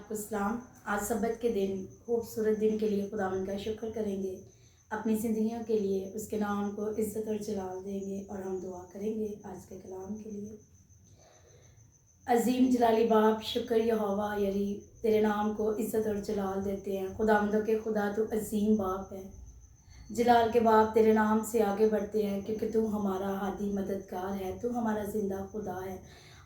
आपको सलाम। आज सबत के दिन, खूबसूरत दिन के लिए खुदावंद का शुक्र करेंगे। अपनी ज़िंदगियों के लिए उसके नाम को इज़्ज़त और जलाल देंगे और हम दुआ करेंगे आज के कलाम के लिए। अजीम जलाली बाप, शुक्र यहोवा यरी, तेरे नाम को इज़्ज़त और जलाल देते हैं। खुदावंदों के खुदा तू अजीम बाप है, जलाल के बाप तेरे नाम से आगे बढ़ते हैं क्योंकि तू हमारा हादी मददगार है, तू हमारा ज़िंदा खुदा है।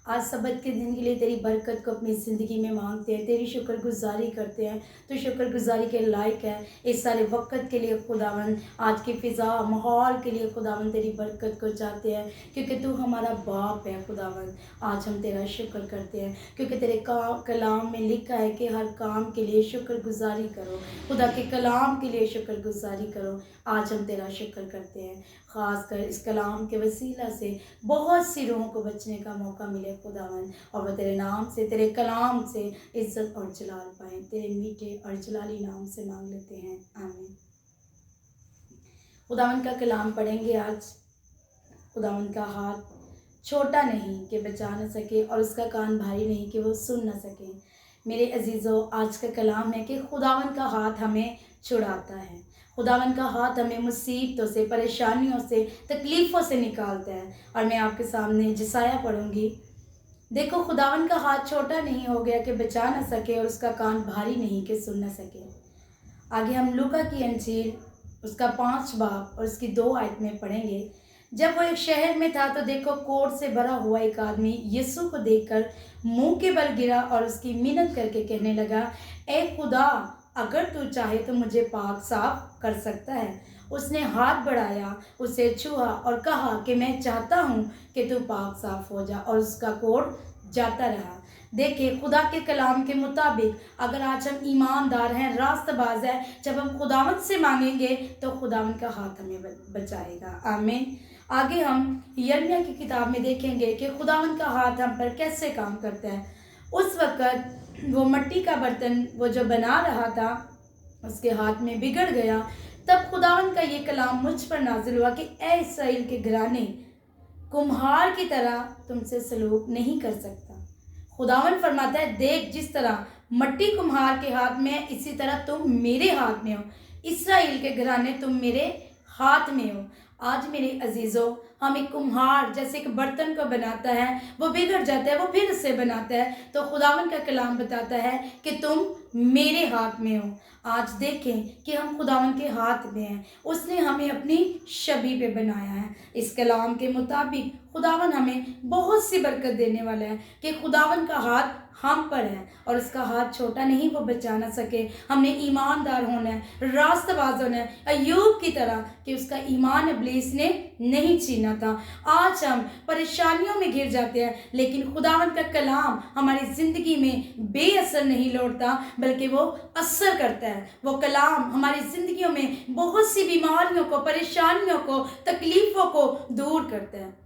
आज सबत के दिन के लिए तेरी बरकत को अपनी ज़िंदगी में मांगते हैं, तेरी शुक्रगुजारी करते हैं। तो शुक्रगुजारी के लायक है। इस सारे वक्त के लिए खुदावंद, आज की फ़िज़ा माहौल के लिए खुदावंद तेरी बरकत को चाहते हैं क्योंकि तू हमारा बाप है। खुदावंद आज हम तेरा शुक्र करते हैं क्योंकि तेरे कलाम में लिखा है कि हर काम के लिए शुक्रगुजारी करो, खुदा के कलाम के लिए शुक्रगुजारी करो। आज हम तेरा शुक्र करते हैं, ख़ास कर इस कलाम के वसीला से बहुत सी रूहों को बचने का मौका मिले खुदावंद, और वह तेरे नाम से, तेरे कलाम से इज़्ज़त और जलाल पाएँ। तेरे मीठे और जलाली नाम से मांग लेते हैं, आमीन। खुदावंद का कलाम पढ़ेंगे आज। खुदावंद का हाथ छोटा नहीं कि बचा न सके और उसका कान भारी नहीं कि वो सुन न सके। मेरे अजीज़ों, आज का कलाम है कि खुदावंद का हाथ हमें छुड़ाता है। खुदावंद का हाथ हमें मुसीबतों से, परेशानियों से, तकलीफ़ों से निकालता है। और मैं आपके सामने जिसाया पढ़ूंगी। देखो, खुदावंद का हाथ छोटा नहीं हो गया कि बचा न सके और उसका कान भारी नहीं कि सुन न सके। आगे हम लूका की अंजील उसका 5 बाब और उसकी 2 आयत में पढ़ेंगे। जब वो एक शहर में था तो देखो, कोढ़ से भरा हुआ एक आदमी यीशु को देखकर मुंह के बल गिरा और उसकी मिन्नत करके कहने लगा, ए खुदा, अगर तू चाहे तो मुझे पाक साफ कर सकता है। उसने हाथ बढ़ाया, उसे छुआ और कहा कि मैं चाहता हूँ कि तू पाक साफ हो जा, और उसका कोढ़ जाता रहा। देखिए, खुदा के कलाम के मुताबिक अगर आज हम ईमानदार हैं, रास्तबाज हैं, जब हम खुदावंद से मांगेंगे तो खुदावंद का हाथ हमें बचाएगा, आमीन। आगे हम यिर्मयाह की किताब में देखेंगे कि खुदावंद का हाथ हम पर कैसे काम करता है। उस वक़्त वो मिट्टी का बर्तन वो जो बना रहा था उसके हाथ में बिगड़ गया। तब खुदावंद का ये कलाम मुझ पर नाजिल हुआ कि ऐ इस्राएल के घराने, कुम्हार की तरह तुमसे सलूक नहीं कर सकता। खुदावंद फरमाता है, देख, जिस तरह मिट्टी कुम्हार के हाथ में है, इसी तरह तुम मेरे हाथ में हो। इस्राएल के घराने, तुम मेरे हाथ में हो। आज मेरे अजीज़ों, हम एक कुम्हार जैसे एक बर्तन को बनाता है, वो बिगड़ जाता है, वो फिर से बनाता है, तो खुदावंद का कलाम बताता है कि तुम मेरे हाथ में हो। आज देखें कि हम खुदावंद के हाथ में हैं। उसने हमें अपनी छवि पे बनाया है। इस कलाम के मुताबिक खुदावंद हमें बहुत सी बरकत देने वाला है कि खुदावंद का हाथ हम पर है और उसका हाथ छोटा नहीं, वो बचा ना सके। हमने ईमानदार होना है, रास्तबाज होना है, अय्यूब की तरह कि उसका ईमान इब्लीस ने नहीं छीना था। आज हम परेशानियों में घिर जाते हैं, लेकिन खुदावंद का कलाम हमारी ज़िंदगी में बेअसर नहीं लौटता, बल्कि वो असर करता है। वो कलाम हमारी ज़िंदगियों में बहुत सी बीमारियों को, परेशानियों को, तकलीफ़ों को दूर करता है,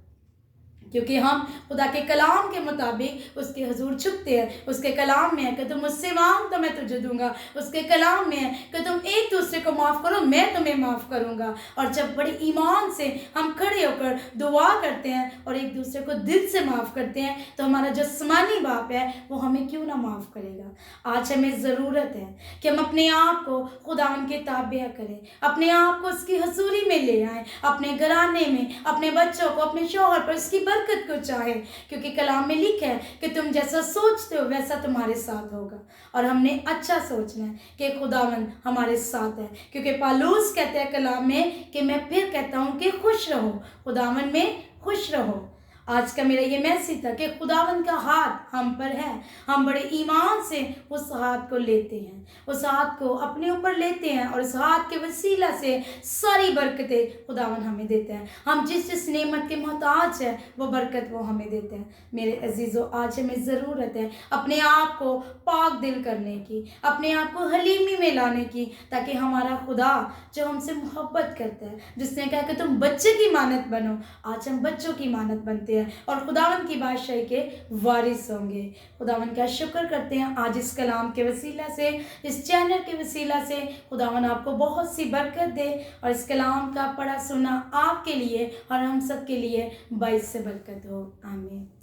क्योंकि हम खुदा के कलाम के मुताबिक उसके हजूर झुकते हैं। उसके कलाम में है कि तुम मुझसे मांग तो मैं तुझे दूंगा। उसके कलाम में है कि तुम एक दूसरे को माफ़ करो, मैं तुम्हें माफ़ करूंगा। और जब बड़े ईमान से हम खड़े होकर दुआ करते हैं और एक दूसरे को दिल से माफ़ करते हैं, तो हमारा जो आसमानी बाप है वो हमें क्यों ना माफ़ करेगा। आज हमें ज़रूरत है कि हम अपने आप को खुदावंद के ताबिया करें, अपने आप को उसकी हजूरी में ले आएँ, अपने घराने में, अपने बच्चों को, अपने शौहर पर उसकी बरकत को चाहे, क्योंकि कलाम में लिखा है कि तुम जैसा सोचते हो वैसा तुम्हारे साथ होगा। और हमने अच्छा सोचना है कि खुदावंद हमारे साथ है, क्योंकि पालूस कहते हैं कलाम में कि मैं फिर कहता हूँ कि खुश रहो, खुदावंद में खुश रहो। आज का मेरा ये मैसेज था कि खुदावंद का हाथ हम पर है। हम बड़े ईमान से उस हाथ को लेते हैं, उस हाथ को अपने ऊपर लेते हैं, और उस हाथ के वसीला से सारी बरकतें खुदावंद हमें देते हैं। हम जिस जिस नेमत के मोहताज हैं वो बरकत वो हमें देते हैं। मेरे अजीज़ों, आज हमें ज़रूरत है अपने आप को पाक दिल करने की, अपने आप को हलीमी में लाने की, ताकि हमारा खुदा जो हमसे मोहब्बत करता है, जिसने कहा कि तुम बच्चे की मानत बनो, आज हम बच्चों की मानत बनते हैं और खुदावंद की बादशाही के वारिस होंगे। खुदावंद का शुक्र करते हैं आज इस कलाम के वसीला से, इस चैनल के वसीला से खुदावंद आपको बहुत सी बरकत दे, और इस कलाम का पढ़ा सुना आपके लिए और हम सब के लिए बाइस से बरकत हो, आमीन।